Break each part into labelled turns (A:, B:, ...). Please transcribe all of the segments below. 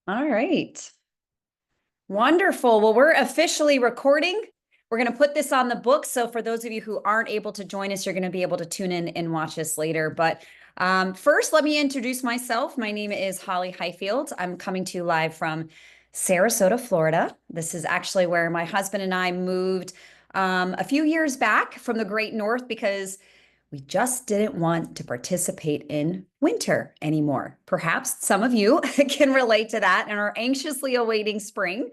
A: All right. Wonderful. Well, we're officially recording. We're going to put this on the book. So for those of you who aren't able to join us, you're going to be able to tune in and watch this later. But first, let me introduce myself. My name is Holly Highfield. I'm coming to you live from Sarasota, Florida. This is actually where my husband and I moved a few years back from the Great North because we just didn't want to participate in winter anymore. Perhaps some of you can relate to that and are anxiously awaiting spring.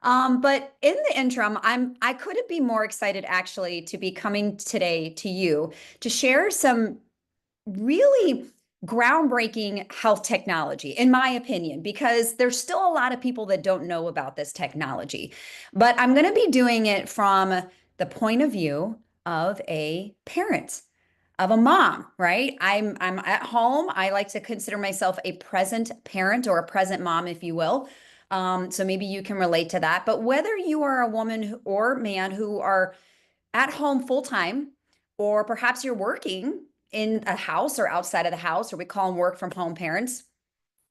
A: But in the interim, I couldn't be more excited actually to be coming today to you to share some really groundbreaking health technology, in my opinion, because there's still a lot of people that don't know about this technology. But I'm going to be doing it from the point of view of a parent, of a mom, right? I'm at home. I like to consider myself a present parent or a present mom, if you will. So maybe you can relate to that. But whether you are a woman or man who are at home full time, or perhaps you're working in a house or outside of the house, or we call them work from home parents,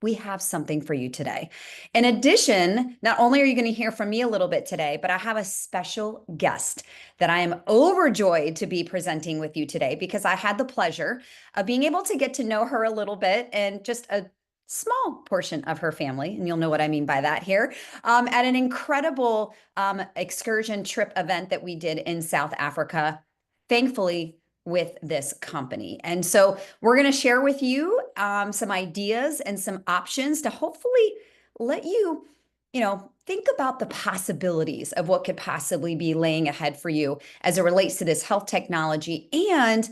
A: we have something for you today. In addition, not only are you going to hear from me a little bit today, but I have a special guest that I am overjoyed to be presenting with you today because I had the pleasure of being able to get to know her a little bit and just a small portion of her family, and you'll know what I mean by that here, at an incredible excursion trip event that we did in South Africa. Thankfully, with this company. And so we're going to share with you some ideas and some options to hopefully let you, think about the possibilities of what could possibly be laying ahead for you as it relates to this health technology and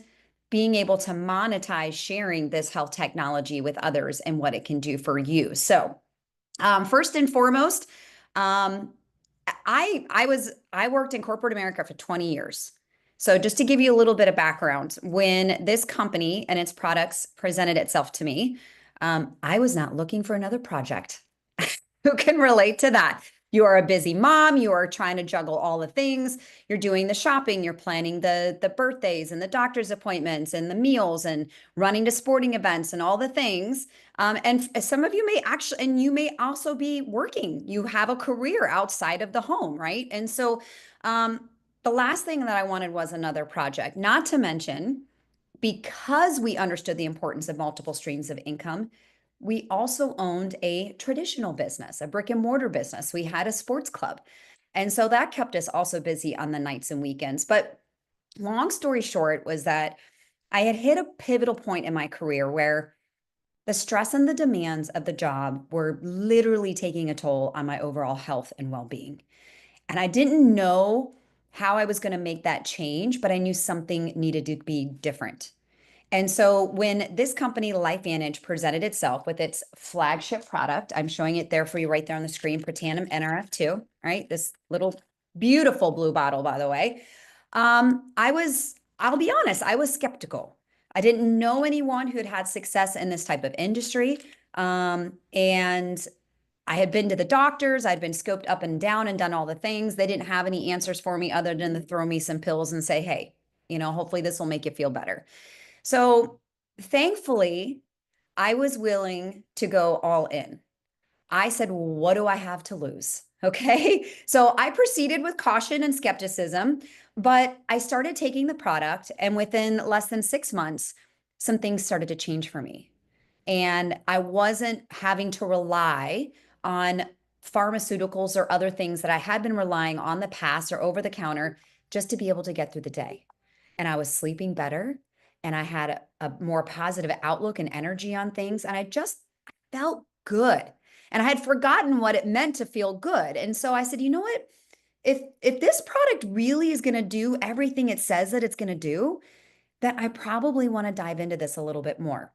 A: being able to monetize sharing this health technology with others and what it can do for you. So, first and foremost, um, I worked in corporate America for 20 years. So just to give you a little bit of background, when this company and its products presented itself to me, I was not looking for another project. Who can relate to that? You are a busy mom, you are trying to juggle all the things. You're doing the shopping, you're planning the birthdays and the doctor's appointments and the meals and running to sporting events and all the things. And some of you may actually, and you may also be working. You have a career outside of the home, right? And so the last thing that I wanted was another project, not to mention, because we understood the importance of multiple streams of income, we also owned a traditional business, a brick and mortar business. We had a sports club. And so that kept us also busy on the nights and weekends. But long story short was that I had hit a pivotal point in my career where the stress and the demands of the job were literally taking a toll on my overall health and well being. And I didn't know how I was going to make that change, but I knew something needed to be different. And so when this company, LifeVantage, presented itself with its flagship product, I'm showing it there for you right there on the screen, Protandim NRF2, right? This little beautiful blue bottle, by the way. I'll be honest, I was skeptical. I didn't know anyone who had had success in this type of industry. And I had been to the doctors, I'd been scoped up and down and done all the things. They didn't have any answers for me other than to throw me some pills and say, hey, hopefully this will make you feel better. So thankfully, I was willing to go all in. I said, what do I have to lose? Okay. So I proceeded with caution and skepticism, but I started taking the product, and within less than 6 months, some things started to change for me. And I wasn't having to rely on pharmaceuticals or other things that I had been relying on the past or over the counter just to be able to get through the day. And I was sleeping better, and I had a more positive outlook and energy on things. And I just felt good. And I had forgotten what it meant to feel good. And so I said, you know what? If this product really is going to do everything it says that it's going to do, then I probably want to dive into this a little bit more.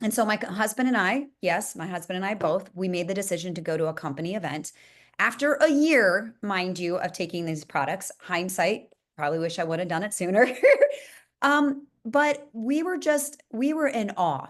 A: And so my husband and I, yes, my husband and I both, we made the decision to go to a company event after a year, mind you, of taking these products. Hindsight, probably wish I would have done it sooner. But we were in awe.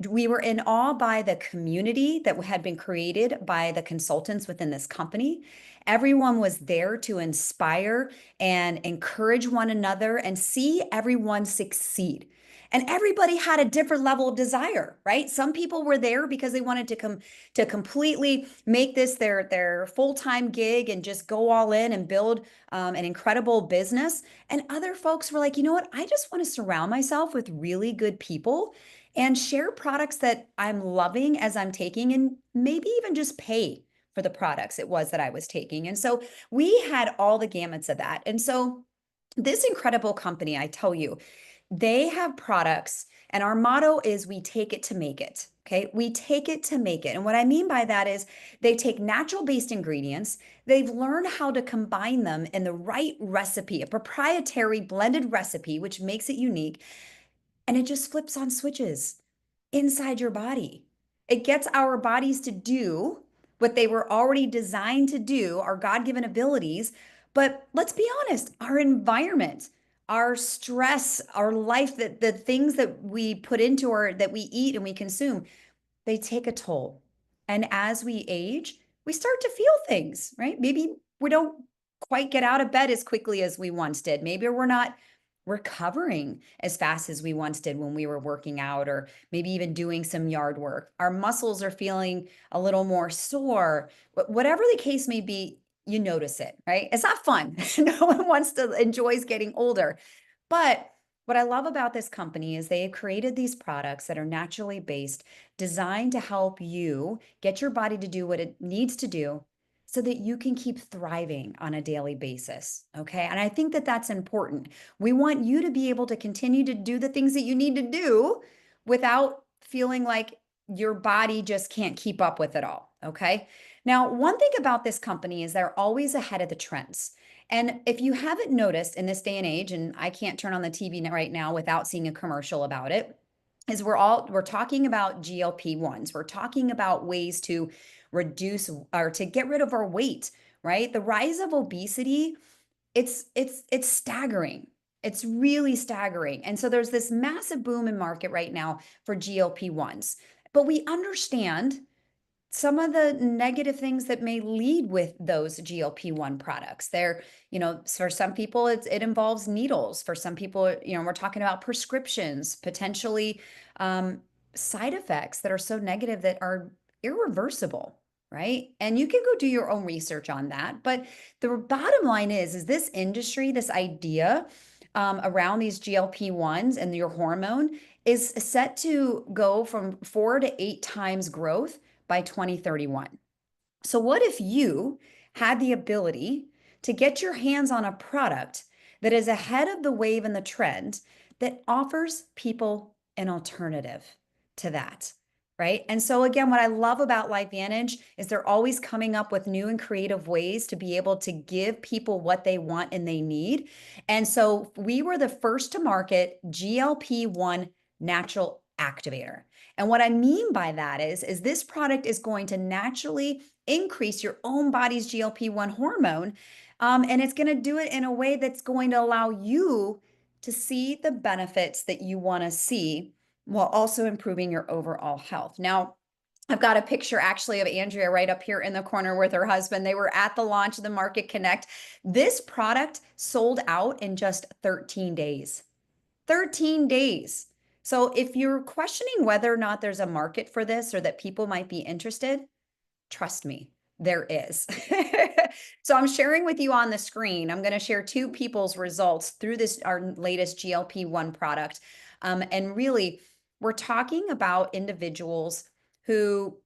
A: We were in awe by the community that had been created by the consultants within this company. Everyone was there to inspire and encourage one another and see everyone succeed. And everybody had a different level of desire, right? Some people were there because they wanted to come to completely make this their full-time gig and just go all in and build an incredible business. And other folks were like, you know what? I just want to surround myself with really good people and share products that I'm loving as I'm taking, and maybe even just pay for the products it was that I was taking. And so we had all the gamuts of that. And so this incredible company, I tell you, they have products, and our motto is we take it to make it. Okay. We take it to make it. And what I mean by that is they take natural based ingredients, they've learned how to combine them in the right recipe, a proprietary blended recipe, which makes it unique. And it just flips on switches inside your body. It gets our bodies to do what they were already designed to do, our God given abilities. But let's be honest, our environment, our stress, our life, that the things that we put into our, that we eat and we consume, they take a toll. And as we age, we start to feel things, right? Maybe we don't quite get out of bed as quickly as we once did. Maybe we're not recovering as fast as we once did when we were working out, or maybe even doing some yard work. Our muscles are feeling a little more sore. Whatever the case may be, you notice it, right? It's not fun. No one wants to enjoys getting older. But what I love about this company is they have created these products that are naturally based, designed to help you get your body to do what it needs to do so that you can keep thriving on a daily basis. Okay. And I think that that's important. We want you to be able to continue to do the things that you need to do without feeling like your body just can't keep up with it all. Okay. Now, one thing about this company is they're always ahead of the trends. And if you haven't noticed in this day and age, and I can't turn on the TV right now without seeing a commercial about it, is we're talking about GLP-1s. We're talking about ways to reduce or to get rid of our weight, right? The rise of obesity, it's staggering. It's really staggering. And so there's this massive boom in market right now for GLP-1s. But we understand some of the negative things that may lead with those GLP-1 products. They're, for some people, it involves needles. For some people, we're talking about prescriptions, potentially side effects that are so negative that are irreversible, right? And you can go do your own research on that. But the bottom line is this industry, this idea around these GLP-1s and your hormone is set to go from 4 to 8 times growth by 2031. So what if you had the ability to get your hands on a product that is ahead of the wave and the trend that offers people an alternative to that, right? And so again, what I love about LifeVantage is they're always coming up with new and creative ways to be able to give people what they want and they need. And so we were the first to market GLP-1 natural activator. And what I mean by that is this product is going to naturally increase your own body's GLP-1 hormone. And it's going to do it in a way that's going to allow you to see the benefits that you want to see while also improving your overall health. Now, I've got a picture actually of Andrea right up here in the corner with her husband. They were at the launch of the Market Connect. This product sold out in just 13 days. 13 days. So if you're questioning whether or not there's a market for this or that people might be interested, trust me, there is. So I'm sharing with you on the screen. I'm going to share 2 people's results through our latest GLP-1 product. And really, we're talking about individuals who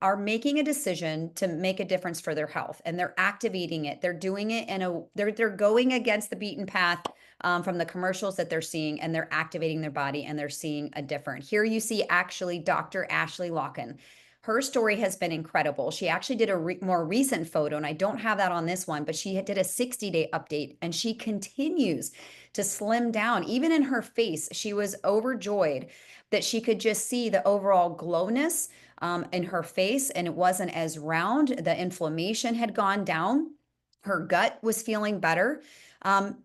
A: are making a decision to make a difference for their health, and they're activating it. They're doing it they're going against the beaten path from the commercials that they're seeing, and they're activating their body and they're seeing a difference. Here you see actually Dr. Ashley Locken. Her story has been incredible. She actually did a more recent photo, and I don't have that on this one, but she did a 60-day update, and she continues to slim down. Even in her face, she was overjoyed that she could just see the overall glowness in her face, and it wasn't as round. The inflammation had gone down. Her gut was feeling better.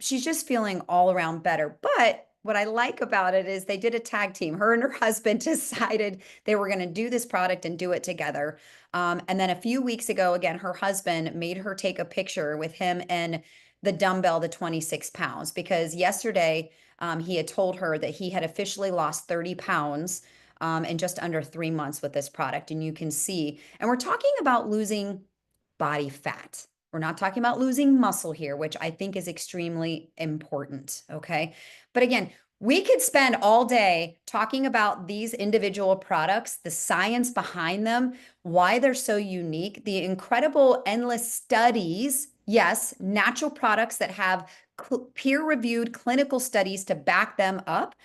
A: She's just feeling all around better. But what I like about it is they did a tag team. Her and her husband decided they were going to do this product and do it together. And then a few weeks ago, again, her husband made her take a picture with him and the dumbbell, the 26 pounds, because yesterday he had told her that he had officially lost 30 pounds in just under 3 months with this product. And you can see, and we're talking about losing body fat. We're not talking about losing muscle here, which I think is extremely important. Okay. But again, we could spend all day talking about these individual products, the science behind them, why they're so unique, the incredible endless studies. Yes, natural products that have peer-reviewed clinical studies to back them up.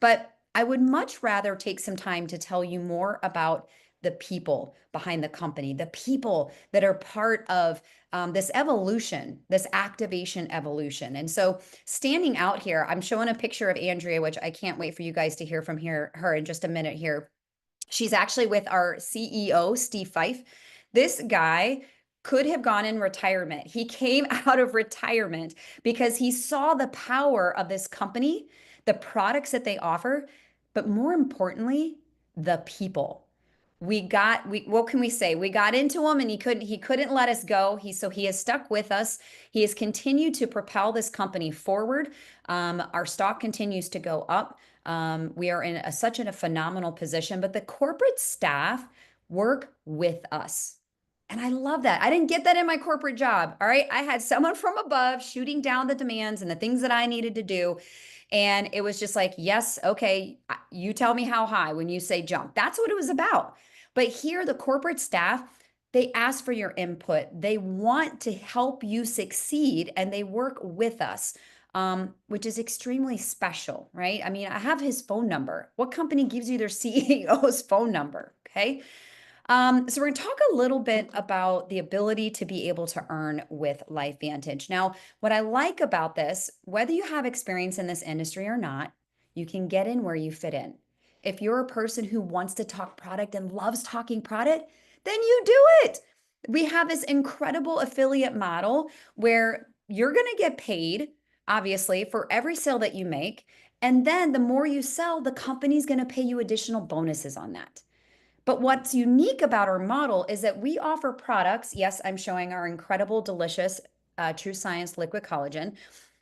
A: But I would much rather take some time to tell you more about the people behind the company, the people that are part of this evolution, this activation evolution. And so standing out here, I'm showing a picture of Andrea, which I can't wait for you guys to hear from her in just a minute here. She's actually with our CEO, Steve Fife. This guy could have gone in retirement. He came out of retirement because he saw the power of this company, the products that they offer, but more importantly, the people. What can we say? We got into him and he couldn't let us go. He has stuck with us. He has continued to propel this company forward. Our stock continues to go up. We are in such a phenomenal position, but the corporate staff work with us. And I love that. I didn't get that in my corporate job. All right. I had someone from above shooting down the demands and the things that I needed to do. And it was just like, yes, okay, you tell me how high when you say jump. That's what it was about. But here, the corporate staff, they ask for your input. They want to help you succeed and they work with us, which is extremely special, right? I mean, I have his phone number. What company gives you their CEO's phone number? Okay. So we're going to talk a little bit about the ability to be able to earn with LifeVantage. Now, what I like about this, whether you have experience in this industry or not, you can get in where you fit in. If you're a person who wants to talk product and loves talking product, then you do it. We have this incredible affiliate model where you're going to get paid, obviously, for every sale that you make. And then the more you sell, the company's going to pay you additional bonuses on that. But what's unique about our model is that we offer products. Yes, I'm showing our incredible, delicious TrueScience liquid collagen.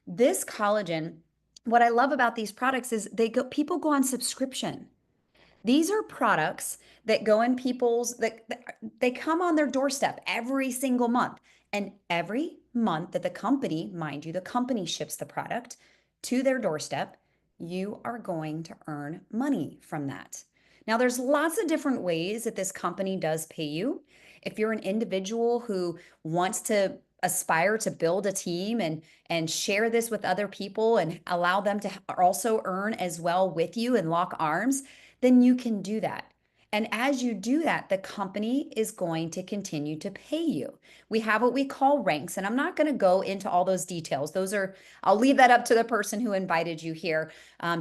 A: This collagen, what I love about these products is people go on subscription. These are products that go in that they come on their doorstep every single month. And every month that the company, mind you, the company ships the product to their doorstep, you are going to earn money from that. Now, there's lots of different ways that this company does pay you. If you're an individual who wants to aspire to build a team and share this with other people and allow them to also earn as well with you and lock arms, then you can do that. And as you do that, the company is going to continue to pay you. We have what we call ranks, and I'm not going to go into all those details. I'll leave that up to the person who invited you here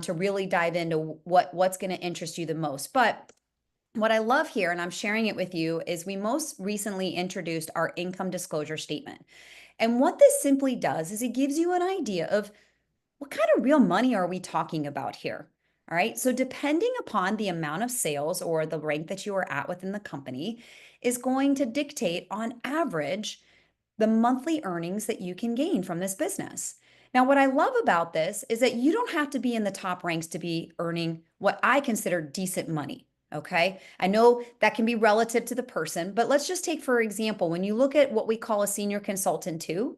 A: to really dive into what's going to interest you the most. But what I love here, and I'm sharing it with you, is we most recently introduced our income disclosure statement. And what this simply does is it gives you an idea of what kind of real money are we talking about here? All right. So depending upon the amount of sales or the rank that you are at within the company is going to dictate on average the monthly earnings that you can gain from this business. Now, what I love about this is that you don't have to be in the top ranks to be earning what I consider decent money. Okay. I know that can be relative to the person, but let's just take, for example, when you look at what we call a senior consultant too,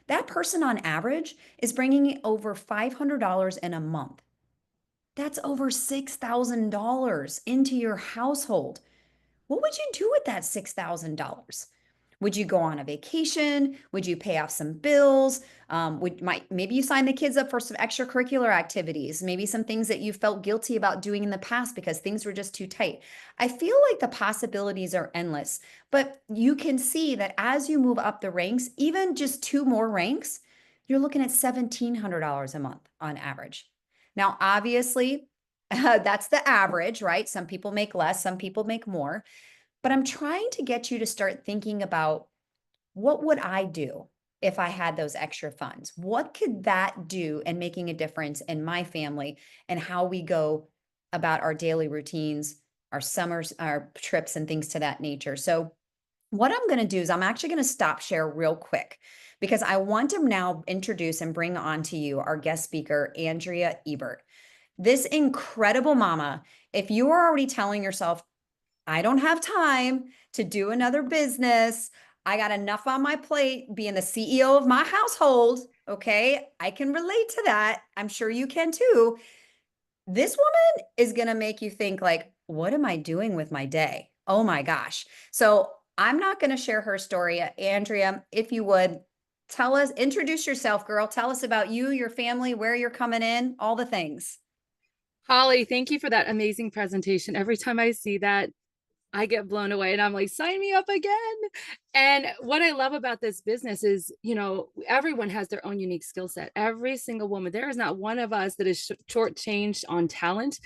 A: that person on average is bringing over $500 in a month. That's over $6,000 into your household. What would you do with that $6,000? Would you go on a vacation? Would you pay off some bills? Maybe you sign the kids up for some extracurricular activities, maybe some things that you felt guilty about doing in the past because things were just too tight. I feel like the possibilities are endless, but you can see that as you move up the ranks, even just 2 more ranks, you're looking at $1,700 a month on average. Now, obviously, that's the average, right? Some people make less, some people make more. But I'm trying to get you to start thinking about, what would I do if I had those extra funds? What could that do in making a difference in my family and how we go about our daily routines, our summers, our trips, and things to that nature? So What I'm going to do is I'm actually going to stop share real quick because I want to now introduce and bring on to you our guest speaker, Andrea Ebert. This incredible mama, if you are already telling yourself, I don't have time to do another business, I got enough on my plate being the CEO of my household. Okay. I can relate to that. I'm sure you can too. This woman is going to make you think like, what am I doing with my day? Oh my gosh. So I'm not going to share her story. Andrea, if you would tell us, introduce yourself, girl. Tell us about you, your family, where you're coming in, all the things.
B: Holly, thank you for that amazing presentation. Every time I see that, I get blown away and I'm like, sign me up again. And what I love about this business is, everyone has their own unique skill set. Every single woman, there is not one of us that is shortchanged on talent.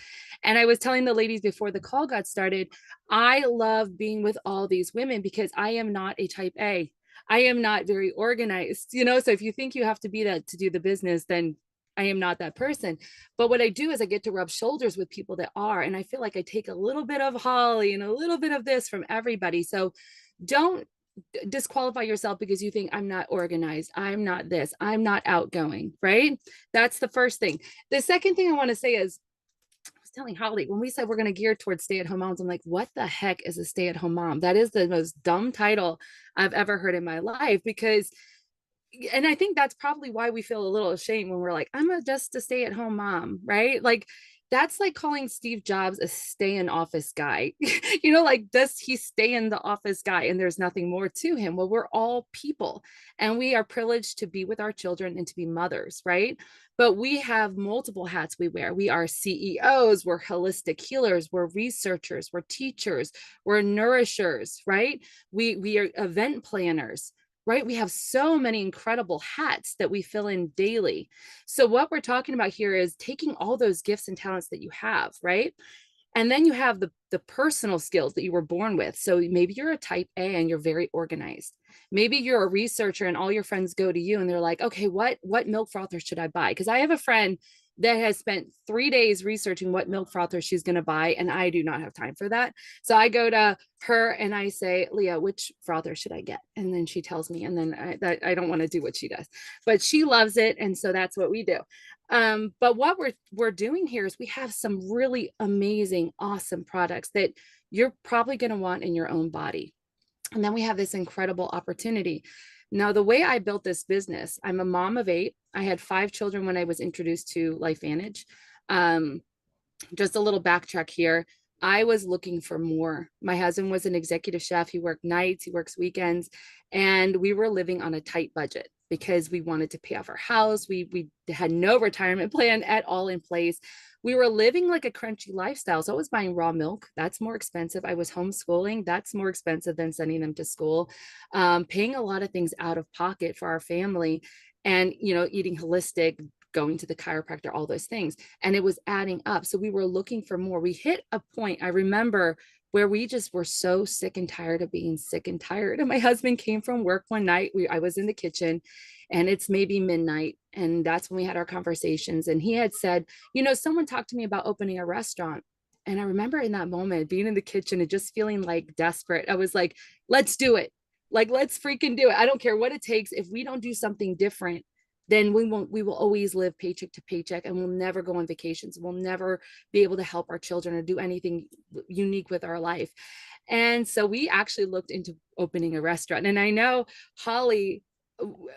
B: And I was telling the ladies before the call got started, I love being with all these women because I am not a type A. I am not very organized, so if you think you have to be that to do the business, then I am not that person. But what I do is I get to rub shoulders with people that are, and I feel like I take a little bit of Holly and a little bit of this from everybody. So don't disqualify yourself because you think I'm not organized, I'm not this, I'm not outgoing, right? That's the first thing. The second thing I want to say is, I was telling Holly when we said we're going to gear towards stay-at-home moms, I'm like, what the heck is a stay-at-home mom? That is the most dumb title I've ever heard in my life, because and I think that's probably why we feel a little ashamed when we're like, just a stay at home mom, right? Like, that's like calling Steve Jobs a stay in office guy. Like, does he stay in the office guy and there's nothing more to him? Well, we're all people and we are privileged to be with our children and to be mothers, right? But we have multiple hats we wear. We are CEOs, we're holistic healers, we're researchers, we're teachers, we're nourishers, right? We are event planners, right? We have so many incredible hats that we fill in daily. So what we're talking about here is taking all those gifts and talents that you have, right? And then you have the personal skills that you were born with. So maybe you're a type A and you're very organized. Maybe you're a researcher and all your friends go to you and they're like, okay, what milk frother should I buy? Because I have a friend that has spent 3 days researching what milk frother she's going to buy, and I do not have time for that. So I go to her and I say, Leah, which frother should I get? And then she tells me, and then I don't want to do what she does, but she loves it, and so that's what we do. But what we're doing here is we have some really amazing, awesome products that you're probably going to want in your own body. And then we have this incredible opportunity. Now, the way I built this business, I'm a mom of 8. I had 5 children when I was introduced to LifeVantage. Um, just a little backtrack here. I was looking for more. My husband was an executive chef. He worked nights, he works weekends, and we were living on a tight budget because we wanted to pay off our house. We had no retirement plan at all in place. We were living like a crunchy lifestyle. So I was buying raw milk. That's more expensive. I was homeschooling. That's more expensive than sending them to school. Paying a lot of things out of pocket for our family, and eating holistic, going to the chiropractor, all those things. And it was adding up. So we were looking for more. We hit a point, I remember, where we just were so sick and tired of being sick and tired. And my husband came from work one night. I was in the kitchen and it's maybe midnight. And that's when we had our conversations. And he had said, someone talked to me about opening a restaurant. And I remember in that moment being in the kitchen and just feeling like desperate. I was like, let's do it. Like, let's freaking do it. I don't care what it takes. If we don't do something different, then we will always live paycheck to paycheck, and we'll never go on vacations. We'll never be able to help our children or do anything unique with our life. And so we actually looked into opening a restaurant. And I know Holly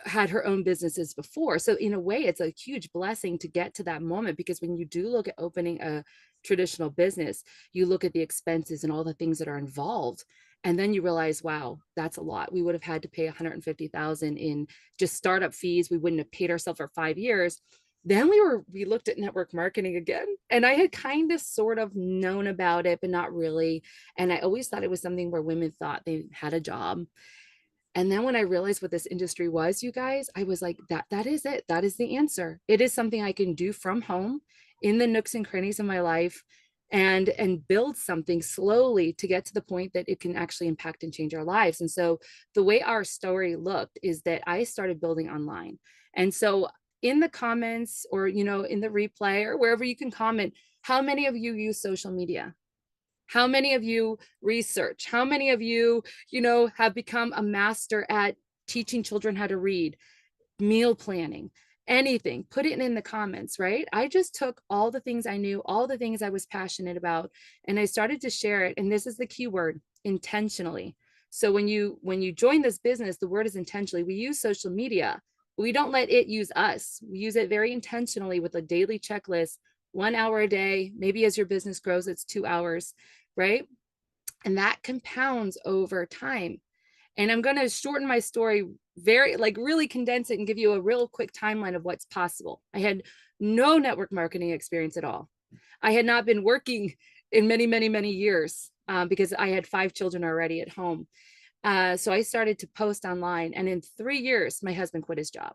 B: had her own businesses before. So in a way, it's a huge blessing to get to that moment, because when you do look at opening a traditional business, you look at the expenses and all the things that are involved. And then you realize, wow, that's a lot. We would have had to pay 150,000 in just startup fees. We wouldn't have paid ourselves for 5 years. Then we looked at network marketing again. And I had kind of sort of known about it, but not really. And I always thought it was something where women thought they had a job. And then when I realized what this industry was, you guys, I was like, that is it. That is the answer. It is something I can do from home in the nooks and crannies of my life, and build something slowly to get to the point that it can actually impact and change our lives. And so the way our story looked is that I started building online. And so in the comments, or in the replay, or wherever you can comment, how many of you use social media? How many of you research? How many of you, have become a master at teaching children how to read, meal planning, anything? Put it in the comments, right? I just took all the things I knew, all the things I was passionate about, and I started to share it. And this is the key word, intentionally. So when you join this business, the word is intentionally. We use social media. We don't let it use us. We use it very intentionally with a daily checklist, 1 hour a day. Maybe as your business grows, it's 2 hours, right? And that compounds over time. And I'm going to shorten my story, very, like, really condense it and give you a real quick timeline of what's possible. I had no network marketing experience at all. I had not been working in many, many, many years because I had 5 children already at home. So I started to post online, and in 3 years, my husband quit his job.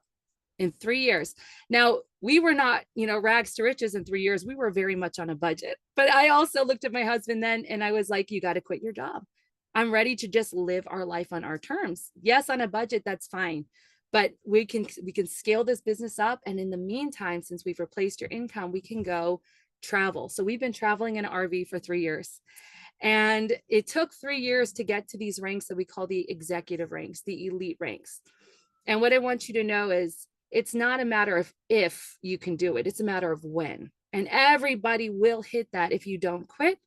B: In 3 years. Now, we were not, rags to riches in 3 years. We were very much on a budget. But I also looked at my husband then and I was like, you got to quit your job. I'm ready to just live our life on our terms. Yes, on a budget, that's fine. But we can scale this business up. And in the meantime, since we've replaced your income, we can go travel. So we've been traveling in an RV for 3 years. And it took 3 years to get to these ranks that we call the executive ranks, the elite ranks. And what I want you to know is it's not a matter of if you can do it, it's a matter of when. And everybody will hit that if you don't quit.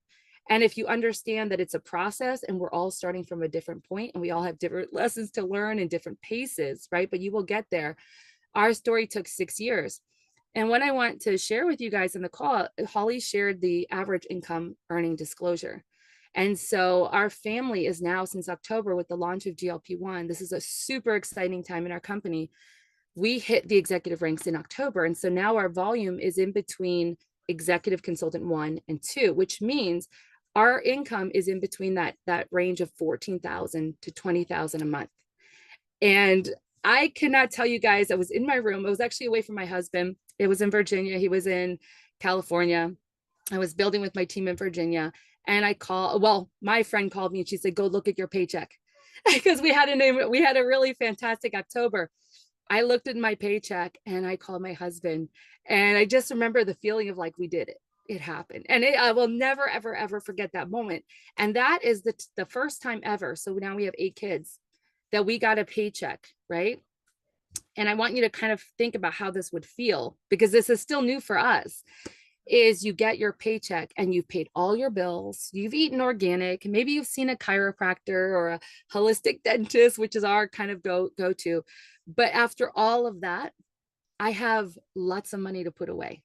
B: And if you understand that it's a process and we're all starting from a different point and we all have different lessons to learn and different paces, right? But you will get there. Our story took 6 years. And what I want to share with you guys in the call, Holly shared the average income earning disclosure. And so our family is now, since October, with the launch of GLP-1, this is a super exciting time in our company. We hit the executive ranks in October. And so now our volume is in between executive consultant 1 and 2, which means our income is in between that range of 14,000 to 20,000 a month. And I cannot tell you guys, I was in my room. I was actually away from my husband. It was in Virginia. He was in California. I was building with my team in Virginia. And my friend called me and she said, go look at your paycheck. Because we had a really fantastic October. I looked at my paycheck and I called my husband, and I just remember the feeling of like, we did it. It happened. And I will never, ever, ever forget that moment. And that is the first time ever. So now we have 8 kids that we got a paycheck, right? And I want you to kind of think about how this would feel, because this is still new for us. Is you get your paycheck and you've paid all your bills, you've eaten organic, maybe you've seen a chiropractor or a holistic dentist, which is our kind of go-to. But after all of that, I have lots of money to put away,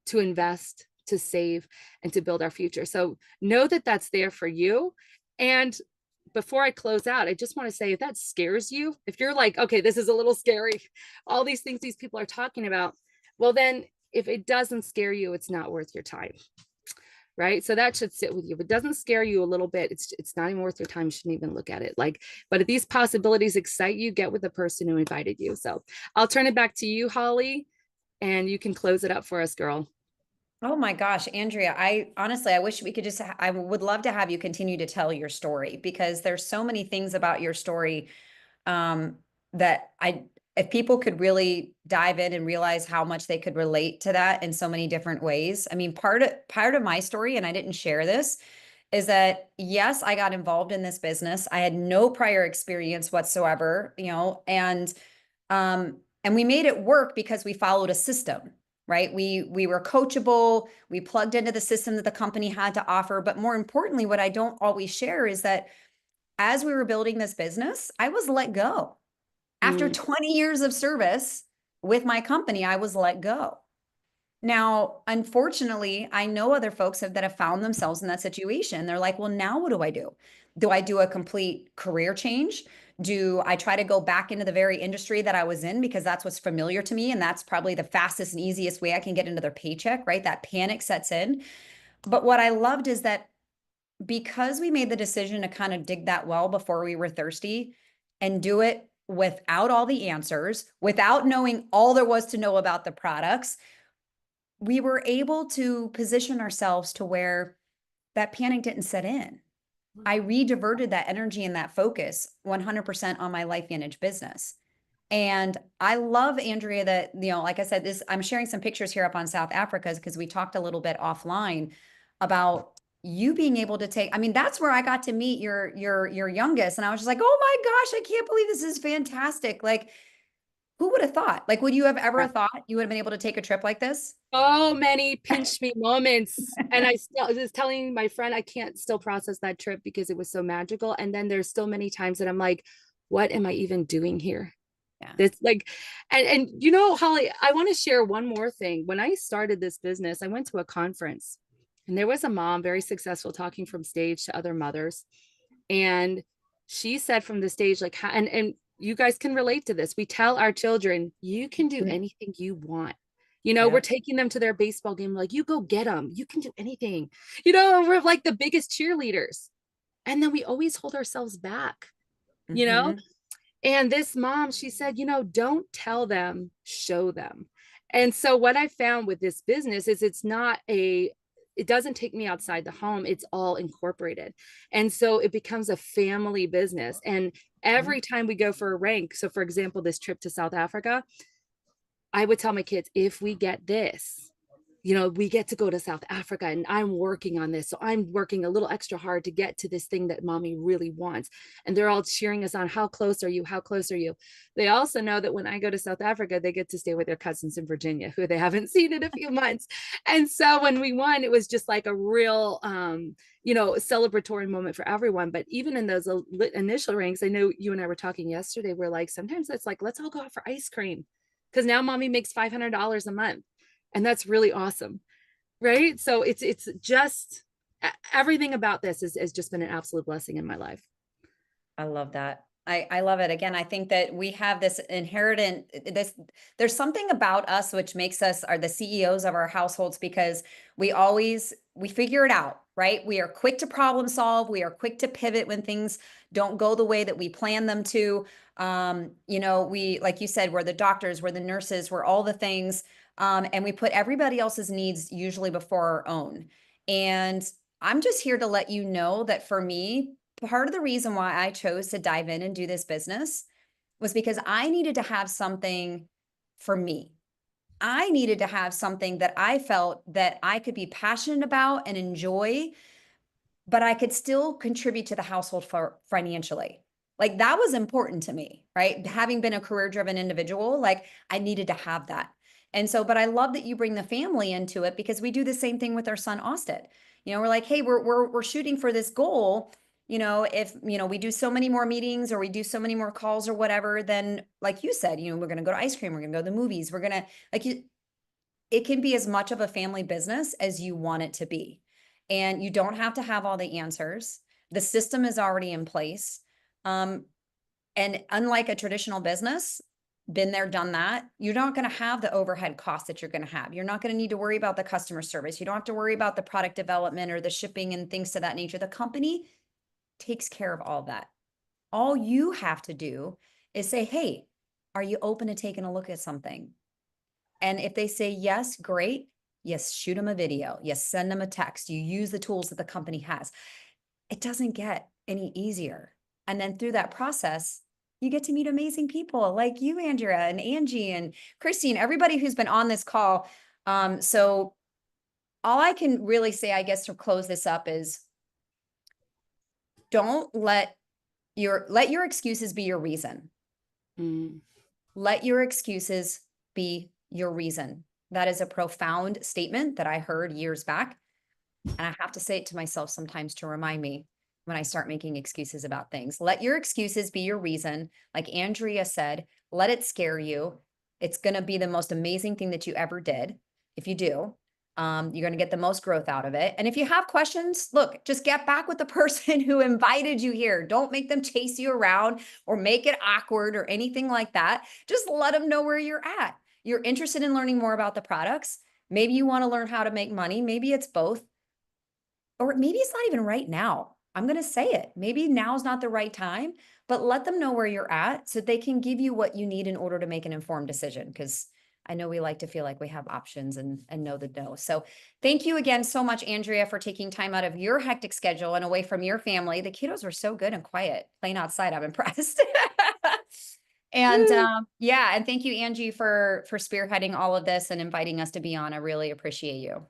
B: to invest, to save, and to build our future. So know that that's there for you. And before I close out, I just want to say, if that scares you, if you're like, okay, this is a little scary, all these things these people are talking about, well, then if it doesn't scare you, it's not worth your time, right? So that should sit with you. If it doesn't scare you a little bit, it's not even worth your time. You shouldn't even look at it. But if these possibilities excite you, get with the person who invited you. So I'll turn it back to you, Holly, and you can close it up for us, girl.
A: Oh my gosh, Andrea, I wish we could I would love to have you continue to tell your story, because there's so many things about your story um, that if people could really dive in and realize how much they could relate to that in so many different ways. I mean, part of my story, and I didn't share this, is that yes, I got involved in this business. I had no prior experience whatsoever, and we made it work because we followed a system, right? We were coachable, we plugged into the system that the company had to offer. But more importantly, what I don't always share is that as we were building this business, I was let go. After 20 years of service with my company, I was let go. Now, unfortunately, I know other folks that have found themselves in that situation. They're like, well, now what do I do? Do I do a complete career change? Do I try to go back into the very industry that I was in because that's what's familiar to me? And that's probably the fastest and easiest way I can get into their paycheck, right? That panic sets in. But what I loved is that because we made the decision to kind of dig that well before we were thirsty and do it without all the answers, without knowing all there was to know about the products, we were able to position ourselves to where that panic didn't set in. I re-diverted that energy and that focus 100% on my LifeVantage business. And I love, Andrea, that, like I said, I'm sharing some pictures here up on South Africa because we talked a little bit offline about you being able to take, I mean, that's where I got to meet your youngest. And I was just like, oh my gosh, I can't believe this is fantastic. Like, who would have thought? Like, would you have ever thought you would have been able to take a trip like this?
B: So many pinch me moments. And I still was telling my friend I can't still process that trip because it was so magical. And then there's still many times that I'm like, what am I even doing here?
A: Yeah.
B: This like, and you know, Holly, I want to share one more thing. When I started this business, I went to a conference and there was a mom, very successful, talking from stage to other mothers. And she said from the stage, like, and you guys can relate to this. We tell our children, you can do anything you want. You know,
A: Yeah.
B: we're taking them to their baseball game, like, you go get them. You can do anything. You know, we're like the biggest cheerleaders. And then we always hold ourselves back, you know?
A: Mm-hmm.
B: And this mom, she said, you know, don't tell them, show them. And so what I found with this business is it doesn't take me outside the home. It's all incorporated. And so it becomes a family business. And every time we go for a rank, so for example, this trip to South Africa, I would tell my kids, if we get this, you know, we get to go to South Africa and I'm working on this. So I'm working a little extra hard to get to this thing that mommy really wants. And they're all cheering us on. How close are you? How close are you? They also know that when I go to South Africa, they get to stay with their cousins in Virginia who they haven't seen in a few months. And so when we won, it was just like a real, you know, celebratory moment for everyone. But even in those initial ranks, I know you and I were talking yesterday, we're like, sometimes it's like, let's all go out for ice cream because now mommy makes $500 a month. And that's really awesome, right? So it's just everything about this has just been an absolute blessing in my life.
A: I love that. I love it. Again, I think that we have this inherent this there's something about us which makes us are the CEOs of our households because we figure it out, right? We are quick to problem solve, we are quick to pivot when things don't go the way that we plan them to. You know, we like you said, we're the doctors, we're the nurses, we're all the things. And we put everybody else's needs usually before our own. And I'm just here to let you know that for me, part of the reason why I chose to dive in and do this business was because I needed to have something for me. I needed to have something that I felt that I could be passionate about and enjoy, but I could still contribute to the household for financially. Like that was important to me, right? Having been a career driven individual, like I needed to have that. And so, but I love that you bring the family into it because we do the same thing with our son Austin. You know, we're like, hey, we're shooting for this goal. You know, if you know we do so many more meetings or we do so many more calls or whatever, then like you said, you know, we're going to go to ice cream, we're going to go to the movies, we're going to like you. It can be as much of a family business as you want it to be. And you don't have to have all the answers. The system is already in place. Um, and unlike a traditional business, been there, done that, you're not going to have the overhead costs that you're going to have. You're not going to need to worry about the customer service. You don't have to worry about the product development or the shipping and things to that nature. The company takes care of all that. All you have to do is say, hey, are you open to taking a look at something? And if they say yes, great. Yes, shoot them a video. Yes, send them a text. You use the tools that the company has. It doesn't get any easier. And then through that process, you get to meet amazing people like you, Andrea, and Angie, and Christine, everybody who's been on this call. So all I can really say, I guess, to close this up is don't let your excuses be your reason.
B: Mm.
A: Let your excuses be your reason. That is a profound statement that I heard years back. And I have to say it to myself sometimes to remind me when I start making excuses about things. Let your excuses be your reason. Like Andrea said, let it scare you. It's going to be the most amazing thing that you ever did. If you do, you're going to get the most growth out of it. And if you have questions, look, just get back with the person who invited you here. Don't make them chase you around or make it awkward or anything like that. Just let them know where you're at. You're interested in learning more about the products. Maybe you want to learn how to make money. Maybe it's both. Or maybe it's not even right now. I'm going to say it. Maybe now's not the right time, but let them know where you're at so they can give you what you need in order to make an informed decision. Because I know we like to feel like we have options and know the no. So thank you again so much, Andrea, for taking time out of your hectic schedule and away from your family. The kiddos were so good and quiet playing outside. I'm impressed. And yeah, and thank you, Angie, for spearheading all of this and inviting us to be on. I really appreciate you.